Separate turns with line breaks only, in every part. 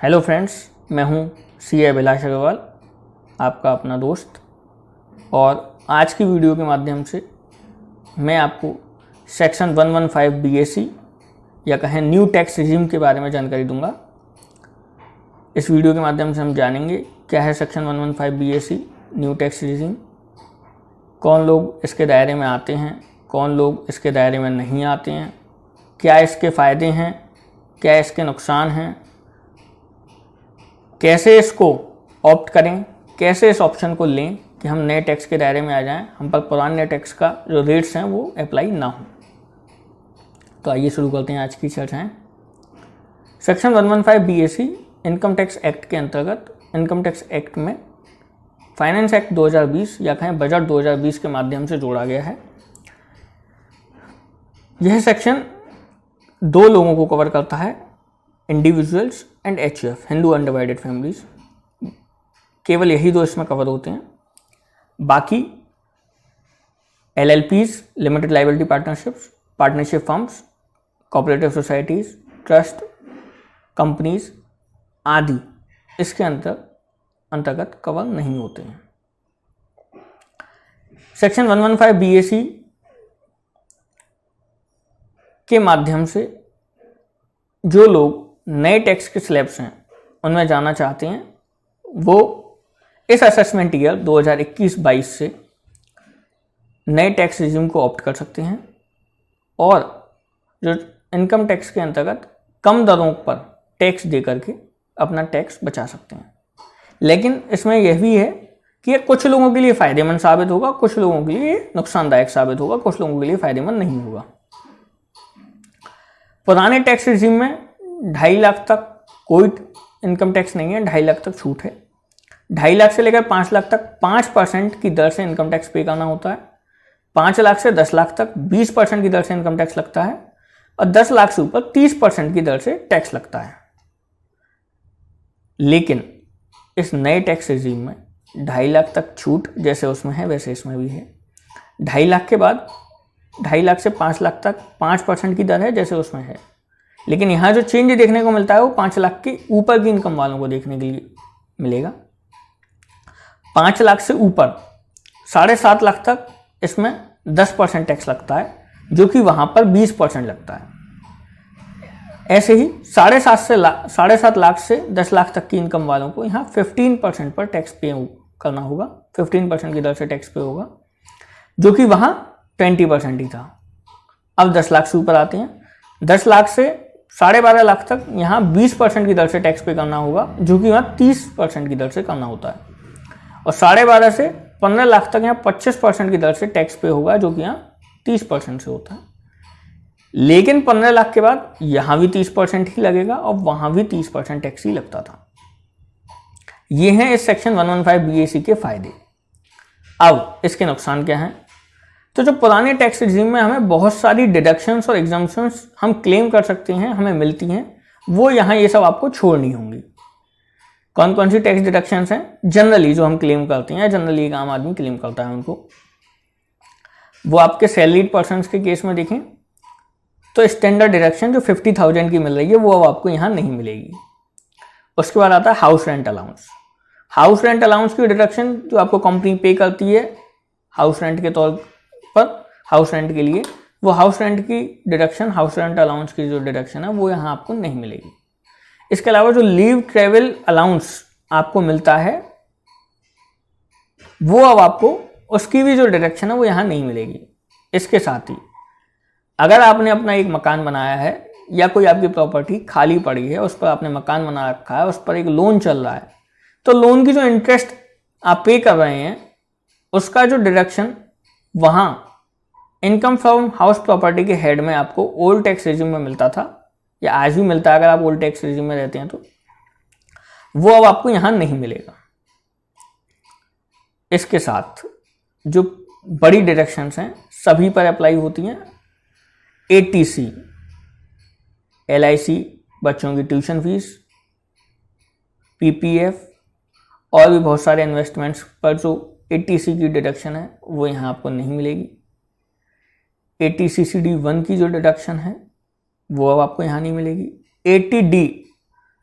Hello friends, मैं हूं सी अभिलाष अग्रवाल, आपका अपना दोस्त। और आज की वीडियो के माध्यम से मैं आपको सेक्शन 115 बीएसी या कहें न्यू टैक्स रिजीम के बारे में जानकारी दूंगा। इस वीडियो के माध्यम से हम जानेंगे क्या है section 115 BAC new tax regime, कौन लोग इसके दायरे में आते हैं, कौन लोग इसके दायरे में नहीं आते हैं, क्या इसके फ़ायदे हैं, क्या इसके नुकसान हैं, कैसे इसको ऑप्ट करें, कैसे इस ऑप्शन को लें कि हम नए टैक्स के दायरे में आ जाएं, हम पर पुराने टैक्स का जो रेट्स हैं वो अप्लाई ना हो। तो आइए शुरू करते हैं आज की चर्चाएं। Section 115 BAC income tax act के अंतर्गत इनकम टैक्स एक्ट में फाइनेंस एक्ट 2020 या कहें बजट 2020 के माध्यम से जोड़ा गया है। यह सेक्शन दो लोगों को कवर करता है, individuals and HUF, Hindu undivided families. केवल यही दो इसमें कवर होते हैं। बाकी एलएलपीज, limited liability partnerships, partnership firms, cooperative societies, trust companies आदि इसके अंतर्गत कवर नहीं होते हैं। सेक्शन 115 बीएसी के माध्यम से जो लोग नए टैक्स के स्लैब्स हैं उनमें जाना चाहते हैं, वो इस असेसमेंट ईयर 2021-22 से नए टैक्स रिज्यूम को ऑप्ट कर सकते हैं और जो इनकम टैक्स के अंतर्गत कम दरों पर टैक्स दे करके अपना टैक्स बचा सकते हैं। लेकिन इसमें यह भी है कि कुछ लोगों के लिए फ़ायदेमंद साबित होगा, कुछ लोगों के लिए नुकसानदायक साबित होगा, कुछ लोगों के लिए फ़ायदेमंद नहीं होगा। पुराने टैक्स रिजीम में 2.5 लाख तक कोई इनकम टैक्स नहीं है, 2.5 लाख तक छूट है। 2.5 लाख से लेकर 5 लाख तक 5% की दर से इनकम टैक्स पे करना होता है। 5 लाख से 10 लाख तक 20% की दर से इनकम टैक्स लगता है और 10 लाख से ऊपर 30% की दर से टैक्स लगता है। लेकिन इस नए टैक्स रिजीम में 2.5 लाख तक छूट जैसे उसमें है वैसे इसमें भी है। 2.5 लाख के बाद 2.5 लाख से 5 लाख तक 5% की दर है जैसे उसमें है। लेकिन यहाँ जो चेंज देखने को मिलता है वो 5 लाख के ऊपर की इनकम वालों को देखने के लिए मिलेगा। 5 लाख से ऊपर 7.5 लाख तक इसमें 10% टैक्स लगता है, जो कि वहाँ पर 20% लगता है। ऐसे ही 7.5 लाख से 10 लाख तक की इनकम वालों को यहाँ 15% पर टैक्स पे करना होगा, 15% की दर से टैक्स पे होगा, जो कि वहाँ 20% ही था। अब 10 लाख से ऊपर आते हैं। 10 लाख से 12.5 लाख तक यहाँ 20% की दर से टैक्स पे करना होगा, जो कि वहाँ 30% की दर से करना होता है। और 12.5 से 15 लाख तक यहाँ 25% की दर से टैक्स पे होगा, जो कि यहाँ 30% से होता है। लेकिन 15 लाख के बाद यहाँ भी 30% ही लगेगा और वहाँ भी 30% टैक्स ही लगता था। ये हैं इस सेक्शन 115 बीएसी के फायदे। अब इसके नुकसान क्या हैं? तो जो पुराने टैक्स रिजीम में हमें बहुत सारी डिडक्शंस और एग्जम्पशंस हम क्लेम कर सकते हैं, हमें मिलती हैं, वो यहाँ ये सब आपको छोड़नी होंगी। कौन कौन सी टैक्स डिडक्शंस हैं जनरली जो हम क्लेम करते हैं, जनरली एक आम आदमी क्लेम करता है उनको? वो आपके सैलरीड पर्सनस के केस में देखें तो स्टैंडर्ड डिडक्शन जो 50,000 की मिल रही है वो अब आपको यहाँ नहीं मिलेगी। उसके बाद आता है house rent allowance. House rent allowance की डिडक्शन जो आपको कंपनी पे करती है हाउस रेंट के तौर पर, हाउस रेंट के लिए, वो हाउस रेंट की डिडक्शन, हाउस रेंट अलाउंस की जो डिडक्शन है वो यहाँ आपको नहीं मिलेगी। इसके अलावा जो लीव ट्रेवल अलाउंस आपको मिलता है वो अब आपको उसकी भी जो डिडक्शन है वो यहाँ नहीं मिलेगी। इसके साथ ही अगर आपने अपना एक मकान बनाया है या कोई आपकी प्रॉपर्टी खाली पड़ी है, उस पर आपने मकान बना रखा है, उस पर एक लोन चल रहा है, तो लोन की जो इंटरेस्ट आप पे कर रहे हैं उसका जो डिडक्शन वहाँ इनकम फ्रॉम हाउस प्रॉपर्टी के हेड में आपको ओल्ड टैक्स रिजीम में मिलता था या आज भी मिलता है अगर आप ओल्ड टैक्स रिजीम में रहते हैं, तो वो अब आपको यहाँ नहीं मिलेगा। इसके साथ जो बड़ी डिडक्शंस हैं सभी पर अप्लाई होती हैं। एटीसी, एलआईसी, बच्चों की ट्यूशन फीस, पीपीएफ और भी बहुत सारे इन्वेस्टमेंट्स पर जो एटीसी की डिडक्शन है वो यहाँ आपको नहीं मिलेगी। ATCCD 1 की जो डिडक्शन है वो अब आपको यहाँ नहीं मिलेगी। 80D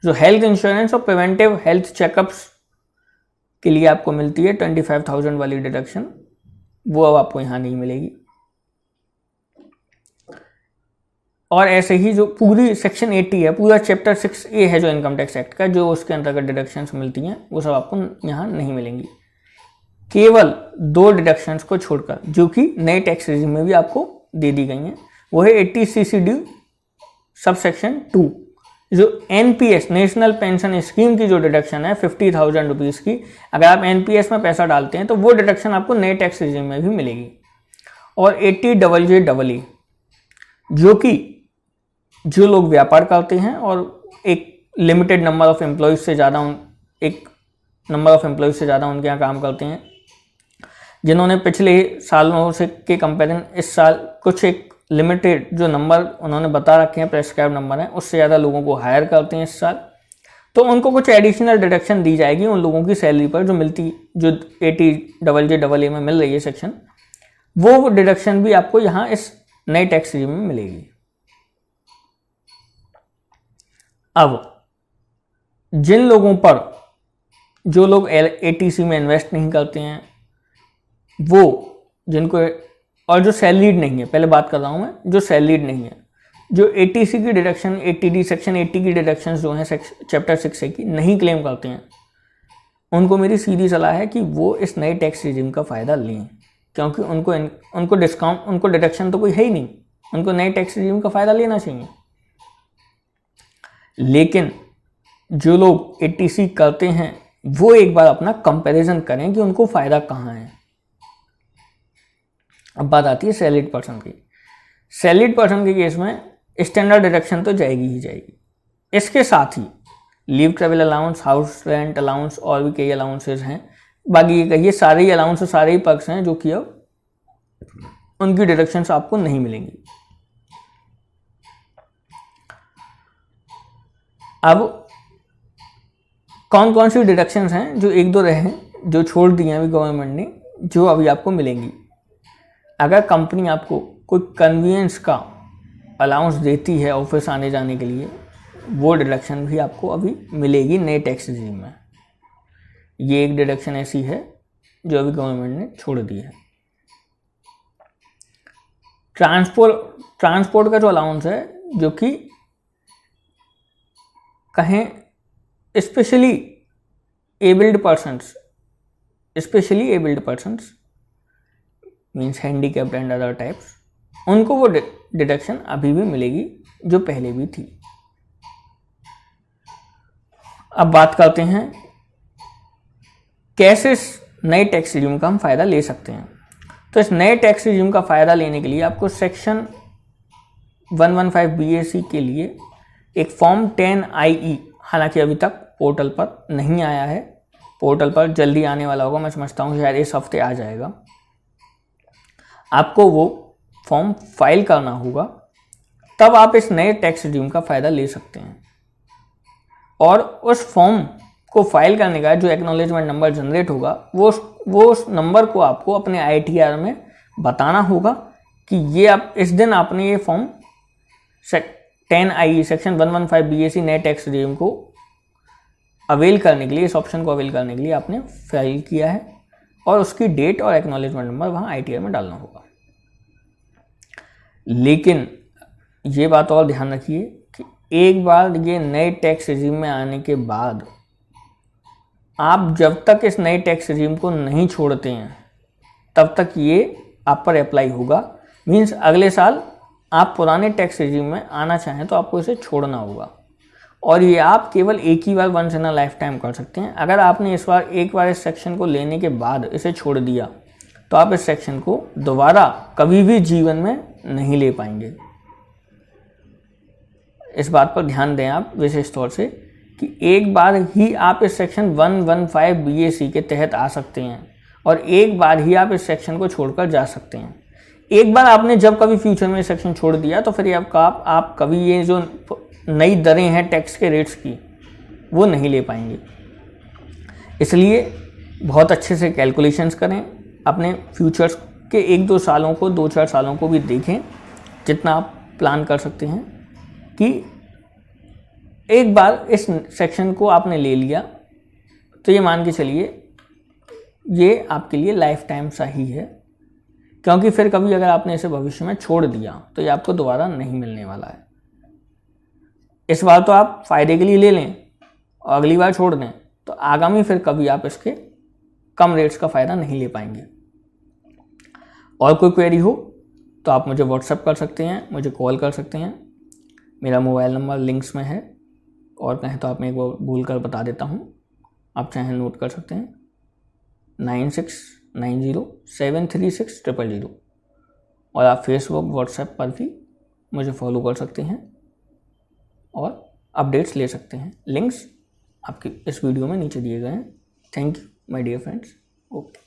जो हेल्थ इंश्योरेंस और प्रिवेंटिव हेल्थ चेकअप्स के लिए आपको मिलती है 25,000 वाली डिडक्शन, वो अब आपको यहाँ नहीं मिलेगी। और ऐसे ही जो पूरी सेक्शन 80 है, पूरा चैप्टर 6A है जो इनकम टैक्स एक्ट का, जो उसके अंतर्गत डिडक्शंस मिलती हैं वो सब आपको यहाँ नहीं मिलेंगी। केवल 2 डिडक्शंस को छोड़कर जो कि नए टैक्स रेजिम में भी आपको दे दी गई हैं, वो है 80 CCD सबसेक्शन 2, जो NPS नेशनल पेंशन स्कीम की जो डिडक्शन है 50,000 रुपीज़ की, अगर आप NPS में पैसा डालते हैं तो वो डिडक्शन आपको नए टैक्स रेजिम में भी मिलेगी। और 80JJEE जो कि जो लोग व्यापार करते हैं और एक लिमिटेड नंबर ऑफ एम्प्लॉयज़ से ज़्यादा उनके यहाँ काम करते हैं, जिन्होंने पिछले सालों से के कंपेरिजन इस साल कुछ एक लिमिटेड जो नंबर उन्होंने बता रखे हैं, प्रेस्क्राइब नंबर है, उससे ज़्यादा लोगों को हायर करते हैं इस साल, तो उनको कुछ एडिशनल डिडक्शन दी जाएगी उन लोगों की सैलरी पर जो मिलती, जो 80JJEE में मिल रही है सेक्शन, वो डिडक्शन भी आपको यहाँ इस नए टैक्स रेजिम में मिलेगी। अब जिन लोगों पर, जो लोग ATC में इन्वेस्ट नहीं करते हैं, वो जिनको, और जो सैलरीड नहीं है, पहले बात कर रहा हूं मैं, जो सैलरीड नहीं है, जो ATC की डिडक्शन, 80D सेक्शन 80 की डिडक्शन जो है चैप्टर 6A की नहीं क्लेम करते हैं, उनको मेरी सीधी सलाह है कि वो इस नए टैक्स रेजिम का फ़ायदा लें, क्योंकि उनको डिस्काउंट, उनको डिडक्शन तो कोई है ही नहीं, उनको नए टैक्स रेजिम का फ़ायदा लेना चाहिए। लेकिन जो लोग ATC करते हैं वो एक बार अपना कंपैरिजन करें कि उनको फ़ायदा कहाँ है। अब बात आती है सैलरीड पर्सन की। सैलरीड पर्सन के केस में स्टैंडर्ड डिडक्शन तो जाएगी ही जाएगी, इसके साथ ही leave travel allowance, house rent allowance और भी कई अलाउंसेज हैं, बाकी ये कहिए सारे ही अलाउंस, सारे ही पर्क्स हैं जो कि अब उनकी डिडक्शंस आपको नहीं मिलेंगी। अब कौन कौन सी डिडक्शंस हैं जो 1-2 रहे हैं जो छोड़ दिए हैं अभी गवर्नमेंट ने, जो अभी आपको मिलेंगी। अगर कंपनी आपको कोई कन्वीनियंस का अलाउंस देती है ऑफिस आने जाने के लिए, वो डिडक्शन भी आपको अभी मिलेगी नए टैक्स रेजिम में। ये एक डिडक्शन ऐसी है जो अभी गवर्नमेंट ने छोड़ दी है। ट्रांसपोर्ट का जो अलाउंस है, जो कि कहें specially abled persons means handicapped and other types, उनको वो डिडक्शन अभी भी मिलेगी जो पहले भी थी। अब बात करते हैं कैसे इस नए टैक्स रेजिम का हम फ़ायदा ले सकते हैं। तो इस नए टैक्स रेजिम का फ़ायदा लेने के लिए आपको सेक्शन 115 BAC के लिए एक फॉर्म 10IE, हालांकि अभी तक पोर्टल पर नहीं आया है, पोर्टल पर जल्दी आने वाला होगा, मैं समझता हूँ शायद इस हफ्ते आ जाएगा। आपको वो फॉर्म फाइल करना होगा, तब आप इस नए टैक्स रेजिम का फ़ायदा ले सकते हैं। और उस फॉर्म को फाइल करने का जो एक्नॉलेजमेंट नंबर जनरेट होगा, वो उस नंबर को आपको अपने ITR में बताना होगा कि ये आप इस दिन आपने ये फॉर्म 10IE सेक्शन 115 BAC नए टैक्स रेजिम को अवेल करने के लिए, इस ऑप्शन को अवेल करने के लिए आपने फाइल किया है, और उसकी डेट और एक्नॉलेजमेंट नंबर वहाँ ITR में डालना होगा। लेकिन ये बात और ध्यान रखिए कि एक बार ये नए टैक्स रेजिम में आने के बाद आप जब तक इस नए टैक्स रेजिम को नहीं छोड़ते हैं तब तक ये आप पर अप्लाई होगा। मीन्स अगले साल आप पुराने टैक्स रेजिम में आना चाहें तो आपको इसे छोड़ना होगा, और ये आप केवल एक ही बार once in a lifetime कर सकते हैं। अगर आपने एक बार इस सेक्शन को लेने के बाद इसे छोड़ दिया तो आप इस सेक्शन को दोबारा कभी भी जीवन में नहीं ले पाएंगे। इस बात पर ध्यान दें आप विशेष तौर से कि एक बार ही आप इस सेक्शन 115 BAC के तहत आ सकते हैं, और एक बार ही आप इस सेक्शन को छोड़कर जा सकते हैं। एक बार आपने जब कभी फ्यूचर में सेक्शन छोड़ दिया तो फिर आप कभी ये जो नई दरें हैं टैक्स के रेट्स की, वो नहीं ले पाएंगे। इसलिए बहुत अच्छे से कैलकुलेशंस करें, अपने फ्यूचर्स के 1-2 सालों को, 2-4 सालों को भी देखें जितना आप प्लान कर सकते हैं, कि एक बार इस सेक्शन को आपने ले लिया तो ये मान के चलिए ये आपके लिए लाइफ टाइम सा ही है, क्योंकि फिर कभी अगर आपने इसे भविष्य में छोड़ दिया तो ये आपको दोबारा नहीं मिलने वाला है। इस बार तो आप फायदे के लिए ले लें और अगली बार छोड़ दें तो आगामी फिर कभी आप इसके कम रेट्स का फ़ायदा नहीं ले पाएंगे। और कोई क्वेरी हो तो आप मुझे व्हाट्सएप कर सकते हैं, मुझे कॉल कर सकते हैं। मेरा मोबाइल नंबर लिंक्स में है, और कहें तो आप मैं एक बार भूल कर बता देता हूँ, आप चाहें नोट कर सकते हैं 9690736000। और आप फेसबुक व्हाट्सएप पर भी मुझे फॉलो कर सकते हैं और अपडेट्स ले सकते हैं। लिंक्स आपकी इस वीडियो में नीचे दिए गए हैं। Thank you my dear friends. Okay.